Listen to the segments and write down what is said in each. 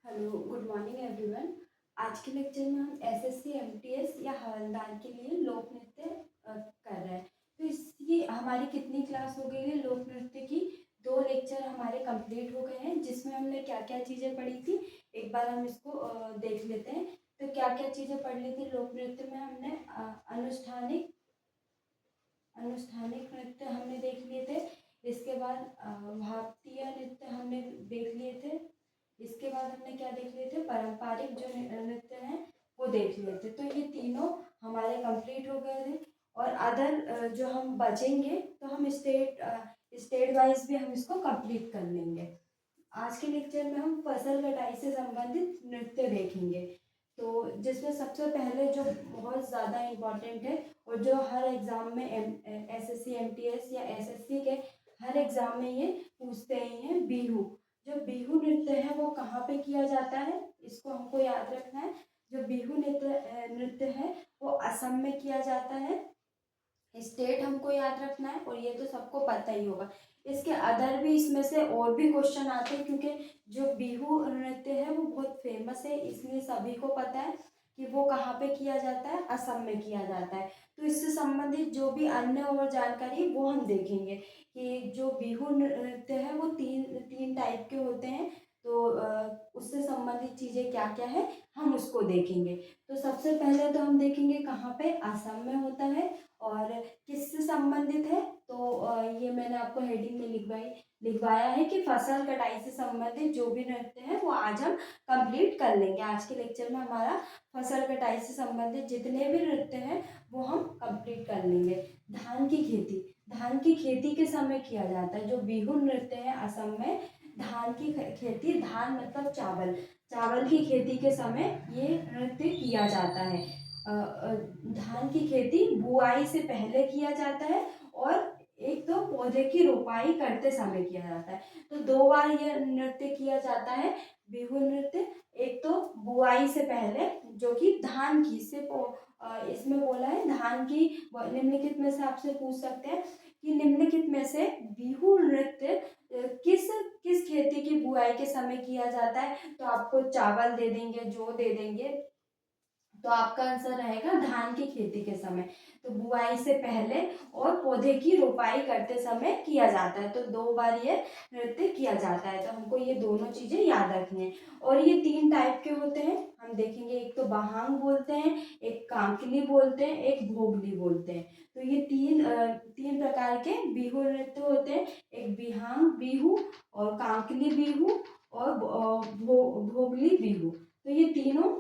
Hello, good morning everyone. आज के lecture में हम एसएससी एमटीएस या हवलदार के लिए लोक नृत्य कर रहे हैं। तो इसकी हमारी कितनी क्लास हो गई है लोक नृत्य की? 2 लेक्चर हमारे कंप्लीट हो गए हैं, जिसमें हमने क्या क्या चीज़ें पढ़ी थी एक बार हम इसको देख लेते हैं। तो क्या क्या चीज़ें पढ़ ली थी लोक नृत्य में? हमने अनुष्ठानिक अनुष्ठानिक नृत्य हमने देख लिए थे। इसके बाद भारतीय नृत्य हमने देख लिए थे। इसके बाद हमने क्या देख लिए थे? पारंपरिक जो नृत्य हैं वो देख लिए थे। तो ये तीनों हमारे कंप्लीट हो गए थे। और अदर जो हम बचेंगे तो हम स्टेट वाइज भी हम इसको कंप्लीट कर लेंगे। आज के लेक्चर में हम फसल कटाई से संबंधित नृत्य देखेंगे। तो जिसमें सबसे पहले जो बहुत ज़्यादा इम्पोर्टेंट है और जो हर एग्ज़ाम में एसएससी एमटीएस या एसएससी के हर एग्ज़ाम में ये पूछते ही हैं, बिहू। जो बिहू नृत्य है वो कहाँ पे किया जाता है, इसको हमको याद रखना है। जो बिहू नृत्य है वो असम में किया जाता है। स्टेट हमको याद रखना है और ये तो सबको पता ही होगा। इसके अदर भी इसमें से और भी क्वेश्चन आते हैं, क्योंकि जो बिहू नृत्य है वो बहुत फेमस है, इसलिए सभी को पता है कि वो कहाँ पे किया जाता है, असम में किया जाता है। तो इससे संबंधित जो भी अन्य और जानकारी वो हम देखेंगे कि जो बिहू नृत्य है वो तीन तीन टाइप के होते हैं। तो उससे संबंधित चीज़ें क्या क्या है हम उसको देखेंगे। तो सबसे पहले तो हम देखेंगे कहाँ पे, असम में होता है। और किससे संबंधित है? तो ये मैंने आपको हेडिंग में लिखवाया है कि फसल कटाई से संबंधित जो भी नृत्य है वो आज हम कंप्लीट कर लेंगे। आज के लेक्चर में हमारा फसल कटाई से संबंधित जितने भी नृत्य हैं वो हम कंप्लीट कर लेंगे। धान की खेती के समय किया जाता है। जो बिहू नृत्य है असम में, धान की खेती, धान मतलब चावल, चावल की खेती के समय ये नृत्य किया जाता है। धान की खेती बुआई से पहले किया जाता है और एक तो पौधे की रोपाई करते समय किया जाता है। तो 2 बार यह नृत्य किया जाता है, बिहू नृत्य। एक तो बुआई से पहले, जो कि धान की इसमें बोला है धान की। निम्नलिखित में से आपसे पूछ सकते हैं कि निम्नलिखित में से बिहू नृत्य किस किस खेती की बुआई के समय किया जाता है? तो आपको चावल दे देंगे, जौ दे देंगे, तो आपका आंसर रहेगा धान की खेती के समय। तो बुआई से पहले और पौधे की रोपाई करते समय किया जाता है। तो 2 बार ये नृत्य किया जाता है। तो हमको ये दोनों चीजें याद रखनी है। और ये 3 टाइप के होते हैं, हम देखेंगे। एक तो बहांग बोलते हैं, एक कांकली बोलते हैं, एक भोगली बोलते हैं। तो ये तीन प्रकार के बिहू नृत्य होते हैं। एक बिहांग बिहू और कांकली बिहू और भोगली बिहू। तो ये तीनों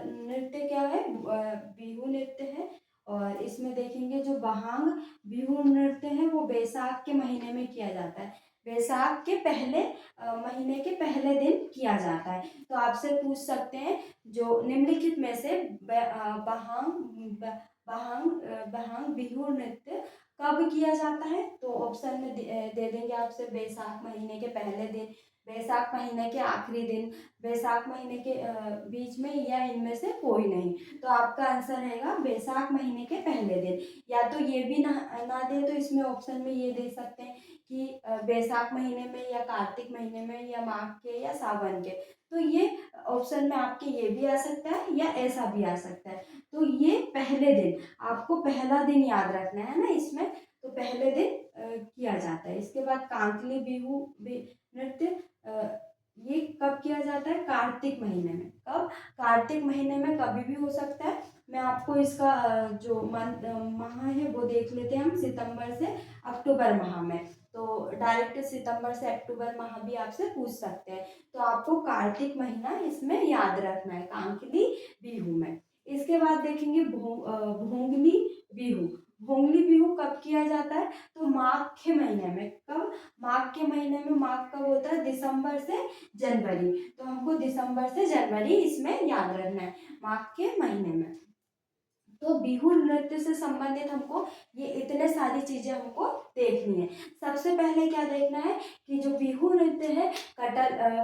नृत्य क्या है, बिहू नृत्य है। और इसमें देखेंगे जो बहांग बिहू नृत्य है वो बैसाख के महीने में किया जाता है। बैसाख के पहले महीने के पहले दिन किया जाता है। तो आपसे पूछ सकते हैं जो निम्नलिखित में से बहांग बिहू नृत्य कब किया जाता है? तो ऑप्शन में दे देंगे आपसे बैसाख महीने के पहले दिन, बैसाख महीने के आखिरी दिन, बैसाख महीने के बीच में, या इनमें से कोई नहीं। तो आपका आंसर रहेगा बैसाख महीने के पहले दिन। या तो ये भी ना दे तो इसमें ऑप्शन में ये दे सकते हैं कि बैसाख महीने में, या कार्तिक महीने में, या माघ के, या सावन के। तो ये ऑप्शन में आपके ये भी आ सकता है या ऐसा भी आ सकता है। तो ये पहले दिन, आपको पहला दिन याद रखना है ना इसमें। तो पहले दिन किया जाता है। इसके बाद कांकली बिहू नृत्य, ये कब किया जाता है? कार्तिक महीने में। कब? कार्तिक महीने में कभी भी हो सकता है। मैं आपको इसका जो माह है वो देख लेते हैं हम, सितंबर से अक्टूबर माह में। तो डायरेक्ट सितंबर से अक्टूबर माह भी आपसे पूछ सकते हैं। तो आपको कार्तिक महीना इसमें याद रखना है कांकली बिहू में। इसके बाद देखेंगे भोंगली बिहू। भोंगली बिहू कब किया जाता है? तो माघ के महीने में। कब? माघ के महीने में। माघ कब होता है? दिसंबर से जनवरी। तो हमको दिसंबर से जनवरी इसमें याद रखना है, माघ के महीने में। तो बिहू नृत्य से संबंधित हमको ये इतने सारी चीजें हमको देखनी है। सबसे पहले क्या देखना है कि जो बिहू नृत्य है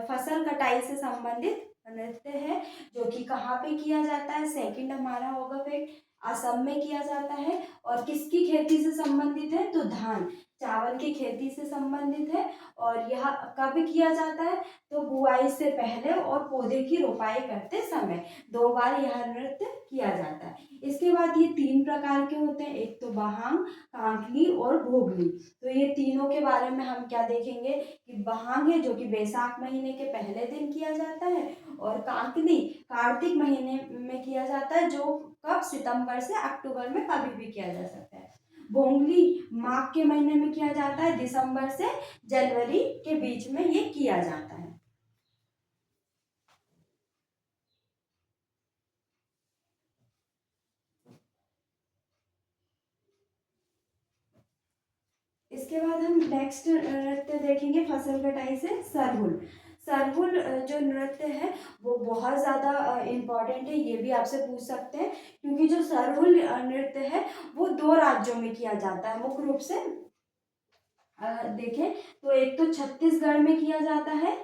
फसल कटाई से संबंधित नृत्य है, जो कि कहाँ पे किया जाता है। सेकंड हमारा होगा फिर असम में किया जाता है। और किसकी खेती से संबंधित है? तो धान चावल की खेती से संबंधित है। और यह कब किया जाता है? तो बुआई से पहले और पौधे की रोपाई करते समय 2 बार यह नृत्य किया जाता है। इसके बाद ये 3 प्रकार के होते हैं, एक तो बहांग, कांकली और भोगली। तो ये तीनों के बारे में हम क्या देखेंगे कि बहांग है जो कि बैसाख महीने के पहले दिन किया जाता है, और कांकली कार्तिक महीने में किया जाता है, जो कब? सितंबर से अक्टूबर में कभी भी किया जा सकता है। भोंगली माघ के महीने में किया जाता है, दिसंबर से जनवरी के बीच में ये किया जाता है। इसके बाद हम नेक्स्ट नृत्य देखेंगे फसल कटाई से सरहुल। सरहुल जो नृत्य है वो बहुत ज़्यादा इम्पॉर्टेंट है, ये भी आपसे पूछ सकते हैं। क्योंकि जो सरहुल नृत्य है वो 2 राज्यों में किया जाता है मुख्य रूप से। देखें तो एक तो छत्तीसगढ़ में किया जाता है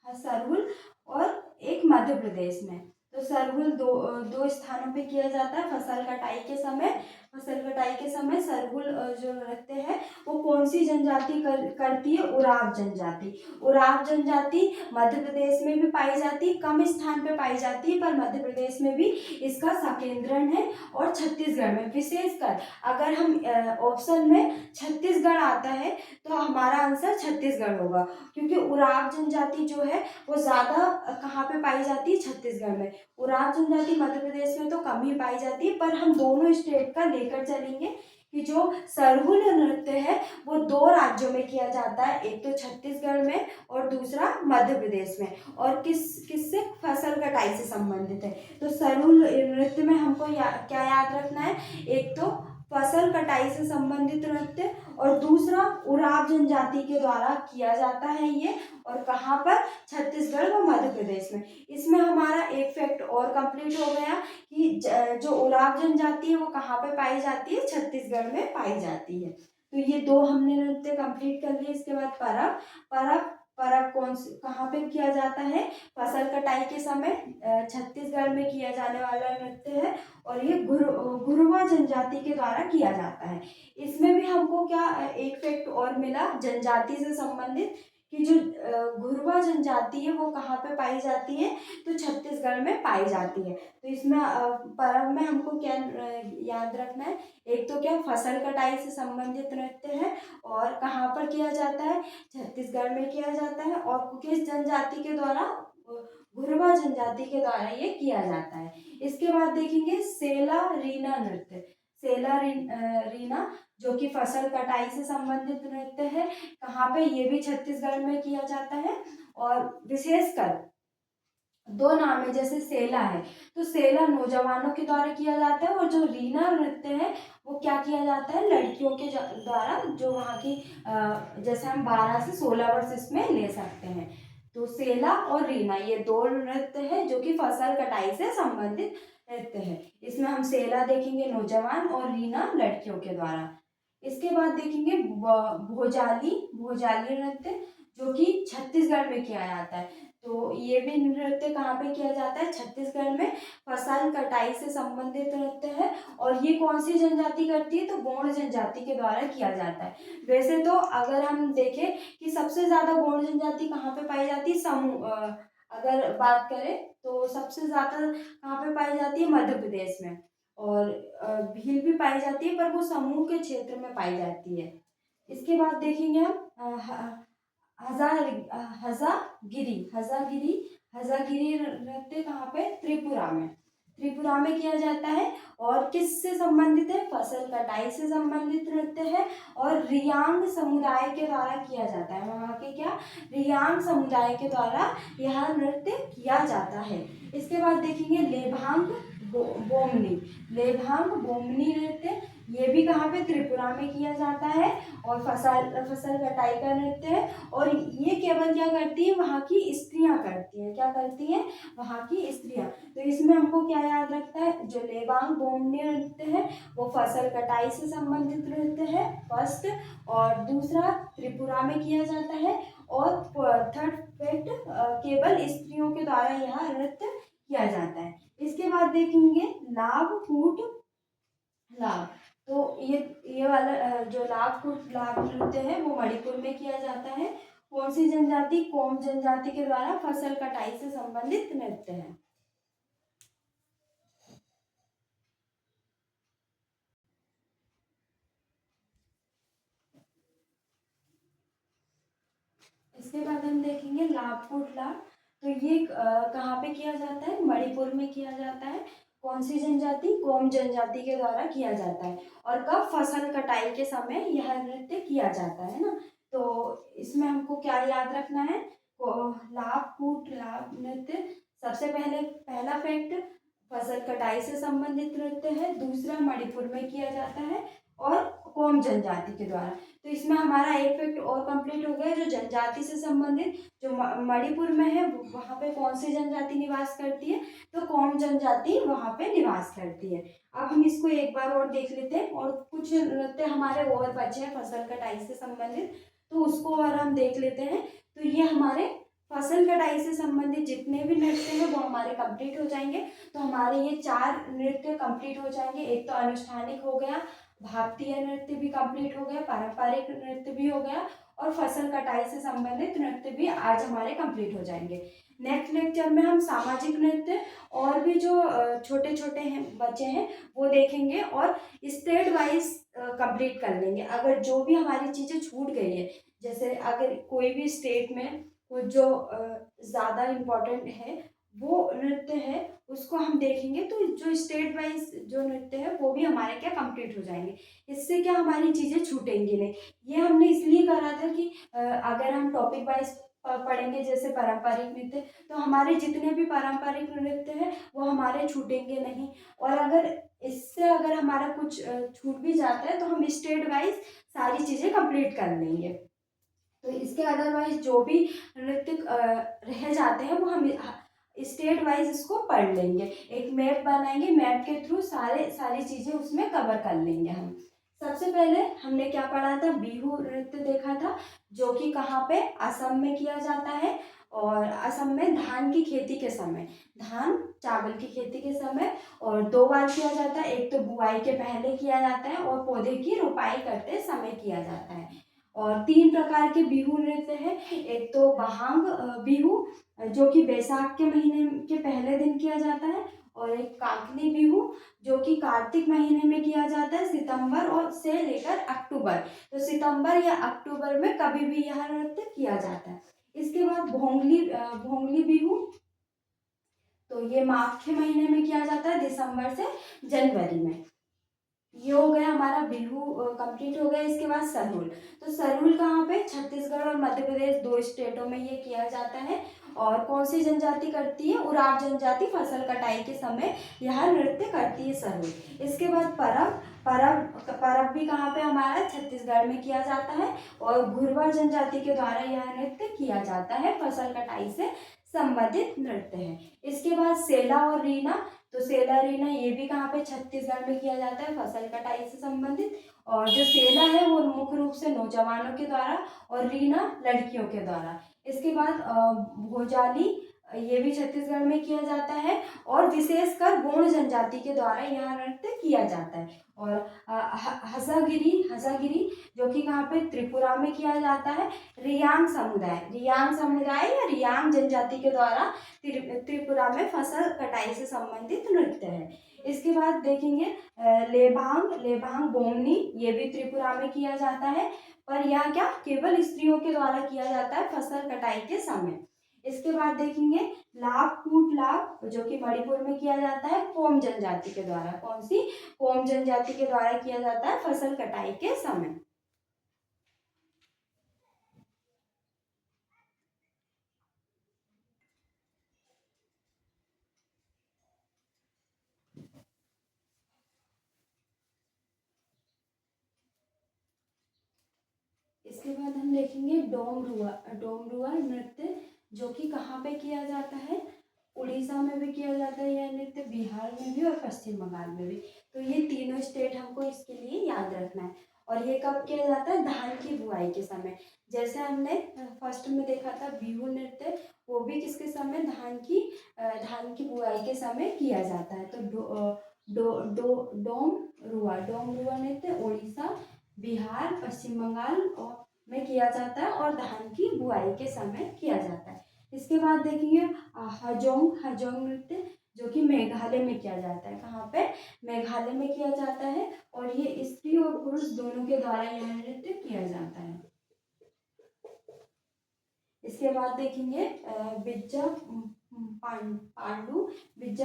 सरहुल, और एक मध्य प्रदेश में। तो सरहुल दो स्थानों पे किया जाता है फसल कटाई के समय। फसल कटाई के समय सरहुल जो नृत्य है वो कौन सी जनजाति करती है? उराव जनजाति। उराव जनजाति मध्य प्रदेश में भी पाई जाती है, कम स्थान पे पाई जाती है, पर मध्य प्रदेश में भी इसका संकेंद्रण है। और छत्तीसगढ़ में विशेषकर, अगर हम ऑप्शन में छत्तीसगढ़ आता है तो हमारा आंसर छत्तीसगढ़ होगा। क्योंकि उराव जनजाति जो है वो ज़्यादा कहाँ पे पाई जाती है? छत्तीसगढ़ में। उराव जनजाति मध्य प्रदेश में तो कम ही पाई जाती है, पर हम दोनों स्टेट का लेकर चलेंगे कि जो सरहुल नृत्य है वो 2 राज्यों में किया जाता है, एक तो छत्तीसगढ़ में और दूसरा मध्य प्रदेश में। और किससे? फसल कटाई से संबंधित है। तो सरहुल नृत्य में हमको क्या याद रखना है? एक तो फसल कटाई से संबंधित नृत्य, और दूसरा उराव जनजाति के द्वारा किया जाता है ये। और कहाँ पर? छत्तीसगढ़ व मध्य प्रदेश में। इसमें हमारा एक फैक्ट और कंप्लीट हो गया कि जो उराव जनजाति है वो कहाँ पे पाई जाती है? छत्तीसगढ़ में पाई जाती है। तो ये 2 हमने नृत्य कंप्लीट कर लिए। इसके बाद परब। परब परब कहाँ पे किया जाता है? फसल कटाई के समय छत्तीसगढ़ में किया जाने वाला नृत्य है। और ये घुरवा जनजाति के द्वारा किया जाता है। इसमें भी हमको क्या एक फैक्ट और मिला जनजाति से संबंधित, कि जो घुरवा जनजाति है वो कहाँ पे पाई जाती है? तो छत्तीसगढ़ में पाई जाती है। तो इसमें पर्व में हमको क्या याद रखना है? एक तो क्या फसल कटाई से संबंधित नृत्य है, और कहाँ पर किया जाता है? छत्तीसगढ़ में किया जाता है। और किस जनजाति के द्वारा? घुरवा जनजाति के द्वारा ये किया जाता है। इसके बाद देखेंगे सेला रीना नृत्य। सेला रीना जो कि फसल कटाई से संबंधित नृत्य है, कहाँ पे? ये भी छत्तीसगढ़ में किया जाता है। और विशेषकर 2 नाम है, जैसे सेला है तो सेला नौजवानों के द्वारा किया जाता है, और जो रीना नृत्य है वो क्या किया जाता है? लड़कियों के द्वारा, जो वहाँ की जैसे हम 12 से 16 वर्ष इसमें ले सकते हैं। तो सेला और रीना ये 2 नृत्य है जो कि फसल कटाई से संबंधित नृत्य है। इसमें हम सेला देखेंगे नौजवान, और रीना लड़कियों के द्वारा। इसके बाद देखेंगे भोजाली। भोजाली नृत्य जो कि छत्तीसगढ़ में किया जाता है। तो ये भी नृत्य कहाँ पे किया जाता है? छत्तीसगढ़ में। फसल कटाई से संबंधित नृत्य है और ये कौन सी जनजाति करती है? तो गोंड जनजाति के द्वारा किया जाता है। वैसे तो अगर हम देखें कि सबसे ज्यादा गोंड जनजाति कहाँ पे पाई जाती है, अगर बात करें तो सबसे ज्यादा कहाँ पे पाई जाती है? मध्य प्रदेश में। और भील भी पाई जाती है, पर वो समूह के क्षेत्र में पाई जाती है। इसके बाद देखेंगे हम हजार हजागिरी हजागिरी हजागिरी नृत्य कहाँ पे? त्रिपुरा में। त्रिपुरा में किया जाता है और किससे संबंधित है? फसल कटाई से संबंधित नृत्य है और रियांग समुदाय के द्वारा किया जाता है। वहाँ के क्या? रियांग समुदाय के द्वारा यह नृत्य किया जाता है। इसके बाद देखेंगे लेभांग बोमनी। लेभांग बोमनी नृत्य ये भी कहाँ पे? त्रिपुरा में किया जाता है और फसल कटाई का नृत्य है और ये केवल क्या करती है? वहाँ की स्त्रियां करती हैं। क्या करती हैं? वहाँ की स्त्रियां। तो इसमें हमको क्या याद रखता है? जो लेबांग बोमनी नृत्य है वो फसल कटाई से संबंधित नृत्य है फर्स्ट, और दूसरा त्रिपुरा में किया जाता है, और थर्ड फैक्ट केवल स्त्रियों के द्वारा यह नृत्य किया जाता है। इसके बाद देखेंगे लाभ कूट लाभ। तो ये वाला जो लाभ नृत्य है वो मणिपुर में किया जाता है। कौन सी जनजाति? कोम जनजाति के द्वारा फसल कटाई से संबंधित नृत्य है। इसके बाद हम देखेंगे लाभकुट लाभ। तो ये कहाँ पे किया जाता है? मणिपुर में किया जाता है। कौन सी जनजाति? कोम जनजाति के द्वारा किया जाता है। और कब? फसल कटाई के समय यह नृत्य किया जाता है ना। तो इसमें हमको क्या याद रखना है? लाभ कूट लाभ नृत्य, सबसे पहले पहला फैक्ट फसल कटाई से संबंधित नृत्य है, दूसरा मणिपुर में किया जाता है और कोम जनजाति के द्वारा। तो इसमें हमारा एक फैक्ट और कंप्लीट हो गया। जो जनजाति से संबंधित जो मणिपुर में है वहाँ पे कौन सी जनजाति निवास करती है? तो कोम जनजाति वहाँ पे निवास करती है। अब हम इसको एक बार और देख लेते हैं और कुछ नृत्य हमारे और बचे हैं फसल कटाई से संबंधित, तो उसको और हम देख लेते हैं। तो ये हमारे फसल कटाई से संबंधित जितने भी नृत्य हैं वो हमारे कंप्लीट हो जाएंगे। तो हमारे ये 4 नृत्य कंप्लीट हो जाएंगे। एक तो अनुष्ठानिक हो गया, भारतीय नृत्य भी कंप्लीट हो गया, पारंपरिक नृत्य भी हो गया और फसल कटाई से संबंधित नृत्य भी आज हमारे कंप्लीट हो जाएंगे। नेक्स्ट लेक्चर में हम सामाजिक नृत्य और भी जो छोटे छोटे हैं बच्चे हैं वो देखेंगे और स्टेट वाइज कंप्लीट कर लेंगे। अगर जो भी हमारी चीज़ें छूट गई है, जैसे अगर कोई भी स्टेट में कुछ जो ज़्यादा इम्पोर्टेंट है वो नृत्य है उसको हम देखेंगे, तो जो स्टेट वाइज जो नृत्य है वो भी हमारे क्या कंप्लीट हो जाएंगे। इससे क्या हमारी चीज़ें छूटेंगी नहीं। ये हमने इसलिए करा था कि अगर हम टॉपिक वाइज पढ़ेंगे जैसे पारंपरिक नृत्य, तो हमारे जितने भी पारंपरिक नृत्य हैं वो हमारे छूटेंगे नहीं। और अगर इससे अगर हमारा कुछ छूट भी जाता है तो हम स्टेट वाइज सारी चीज़ें कंप्लीट कर लेंगे। तो इसके अदरवाइज जो भी नृत्य रह जाते हैं वो हम स्टेट वाइज इसको पढ़ लेंगे। एक मैप बनाएंगे, मैप के थ्रू सारी चीज़ें उसमें कवर कर लेंगे हम। सबसे पहले हमने क्या पढ़ा था? बिहू नृत्य देखा था, जो कि कहाँ पे? असम में किया जाता है। और असम में धान की खेती के समय, धान चावल की खेती के समय, और 2 बार किया जाता है। एक तो बुआई के पहले किया जाता है और पौधे की रोपाई करते समय किया जाता है। और 3 प्रकार के बिहू नृत्य हैं। एक तो बहांग बिहू जो कि बैसाख के महीने के पहले दिन किया जाता है, और एक काकनी बिहू जो कि कार्तिक महीने में किया जाता है, सितंबर और से लेकर अक्टूबर। तो सितंबर या अक्टूबर में कभी भी यह नृत्य किया जाता है। इसके बाद भोंगली बिहू, तो ये माघ के महीने में किया जाता है, दिसंबर से जनवरी में। ये हो गया हमारा बिहू कंप्लीट हो गया। इसके बाद सरहुल। तो सरहुल कहाँ पे? छत्तीसगढ़ और मध्य प्रदेश 2 स्टेटों में ये किया जाता है। और कौन सी जनजाति करती है? उराव जनजाति फसल कटाई के समय यह नृत्य करती है सरहुल। इसके बाद परब भी कहाँ पे हमारा? छत्तीसगढ़ में किया जाता है और घुरवा जनजाति के द्वारा यह नृत्य किया जाता है, फसल कटाई से संबंधित नृत्य है। इसके बाद सेला और रीना। तो सेला रीना ये भी कहाँ पे? छत्तीसगढ़ में किया जाता है, फसल कटाई से संबंधित। और जो सेला है वो मुख्य रूप से नौजवानों के द्वारा और रीना लड़कियों के द्वारा। इसके बाद भोजाली, ये भी छत्तीसगढ़ में किया जाता है और विशेषकर गोंड जनजाति के द्वारा यहाँ नृत्य किया जाता है। और हसागिरी जो कि कहाँ पे त्रिपुरा में किया जाता है। रियांग समुदाय या रियांग जनजाति के द्वारा त्रिपुरा में फसल कटाई से संबंधित नृत्य है। इसके बाद देखेंगे लेबांग बोमनी, ये भी त्रिपुरा में किया जाता है, पर यह क्या केवल स्त्रियों के द्वारा किया जाता है फसल कटाई के समय। इसके बाद देखेंगे लाप जो कि मणिपुर में किया जाता है कोम जनजाति के द्वारा। कौन सी? कोम जनजाति के द्वारा किया जाता है फसल कटाई के समय। इसके बाद हम देखेंगे डोमरुआ नृत्य, जो कि कहाँ पे किया जाता है? उड़ीसा में भी किया जाता है यह नृत्य, बिहार में भी और पश्चिम बंगाल में भी। तो ये तीनों स्टेट हमको इसके लिए याद रखना है। और ये कब किया जाता है? धान की बुआई के समय। जैसे हमने फर्स्ट में देखा था बिहू नृत्य, वो भी किसके समय? धान की बुआई के समय किया जाता है। तो डोम रुआ नृत्य उड़ीसा, बिहार, पश्चिम बंगाल और में किया जाता है और धान की बुआई के समय किया जाता है। इसके बाद देखेंगे हजोंग नृत्य, जो कि मेघालय में किया जाता है। कहाँ पे? मेघालय में किया जाता है और ये स्त्री और पुरुष दोनों के द्वारा यह नृत्य किया जाता है। इसके बाद देखेंगे बिज्जा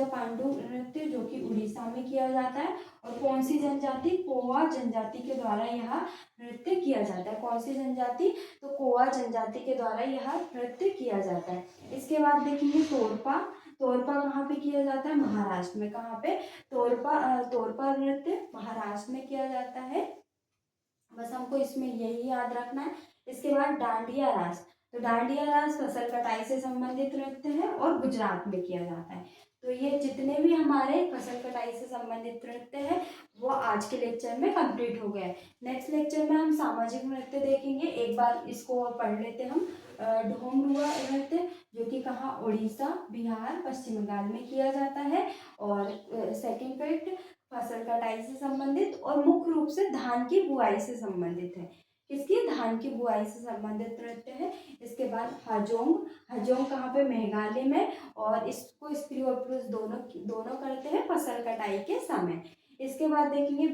पांडु नृत्य, जो कि उड़ीसा में किया जाता है। और कौन सी जनजाति? कोवा जनजाति के द्वारा यह नृत्य किया जाता है। कौन सी जनजाति? तो कोवा जनजाति के द्वारा यह नृत्य किया जाता है। इसके बाद देखेंगे तोरपा कहाँ पे किया जाता है? महाराष्ट्र में। कहाँ पे? तोरपा नृत्य महाराष्ट्र में किया जाता है। बस हमको इसमें यही याद रखना है। इसके बाद डांडिया रास, तो डांडिया रास फसल कटाई से संबंधित नृत्य है और गुजरात में किया जाता है। तो ये जितने भी हमारे फसल कटाई से संबंधित नृत्य है वो आज के लेक्चर में कंप्लीट हो गए। नेक्स्ट लेक्चर में हम सामाजिक नृत्य देखेंगे। एक बार इसको पढ़ लेते हम। ढोम-रुआ नृत्य, जो कि कहाँ? उड़ीसा, बिहार, पश्चिम बंगाल में किया जाता है। और सेकेंड फैक्ट, फसल कटाई से संबंधित और मुख्य रूप से धान की बुआई से संबंधित है। किसकी? धान की बुआई से संबंधित नृत्य है। इसके बाद हजोंग कहाँ पे? मेघालय में, और इसको स्त्री और पुरुष दोनों करते हैं फसल कटाई के समय। इसके बाद देखेंगे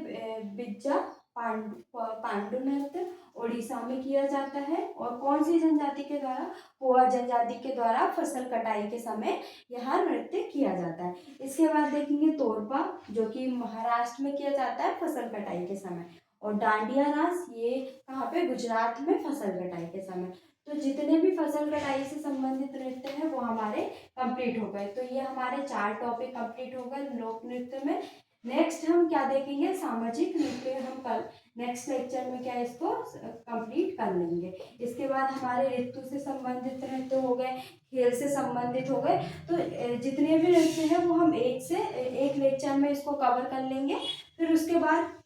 बिज्जा पांडु नृत्य, उड़ीसा में किया जाता है। और कौन सी जनजाति के द्वारा? कोवा जनजाति के द्वारा फसल कटाई के समय यह नृत्य किया जाता है। इसके बाद देखेंगे तोरपा, जो कि महाराष्ट्र में किया जाता है फसल कटाई के समय। और डांडिया रास, ये कहाँ पे? गुजरात में फसल कटाई के समय। तो जितने भी फसल कटाई से संबंधित नृत्य हैं वो हमारे कंप्लीट हो गए। तो ये हमारे 4 टॉपिक कंप्लीट हो गए लोक नृत्य में। नेक्स्ट हम क्या देखेंगे? सामाजिक नृत्य। हम कल नेक्स्ट लेक्चर में क्या इसको कंप्लीट कर लेंगे। इसके बाद हमारे ऋतु से संबंधित नृत्य हो गए, खेल से संबंधित हो गए। तो जितने भी नृत्य हैं वो हम एक लेक्चर में इसको कवर कर लेंगे। फिर उसके बाद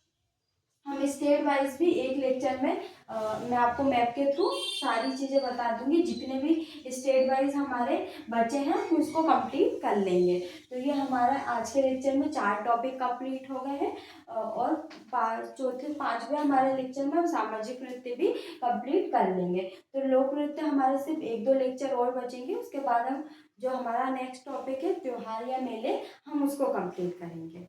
हम स्टेट वाइज भी एक लेक्चर में मैं आपको मैप के थ्रू सारी चीज़ें बता दूंगी। जितने भी स्टेट वाइज हमारे बचे हैं हम उसको कंप्लीट कर लेंगे। तो ये हमारा आज के लेक्चर में 4 टॉपिक कंप्लीट हो गए हैं। और पांचवें हमारे लेक्चर में हम सामाजिक नृत्य भी कंप्लीट कर लेंगे। तो लोक नृत्य हमारे सिर्फ 1-2 लेक्चर और बचेंगे। उसके बाद हम जो हमारा नेक्स्ट टॉपिक है त्योहार या मेले, हम उसको कंप्लीट करेंगे।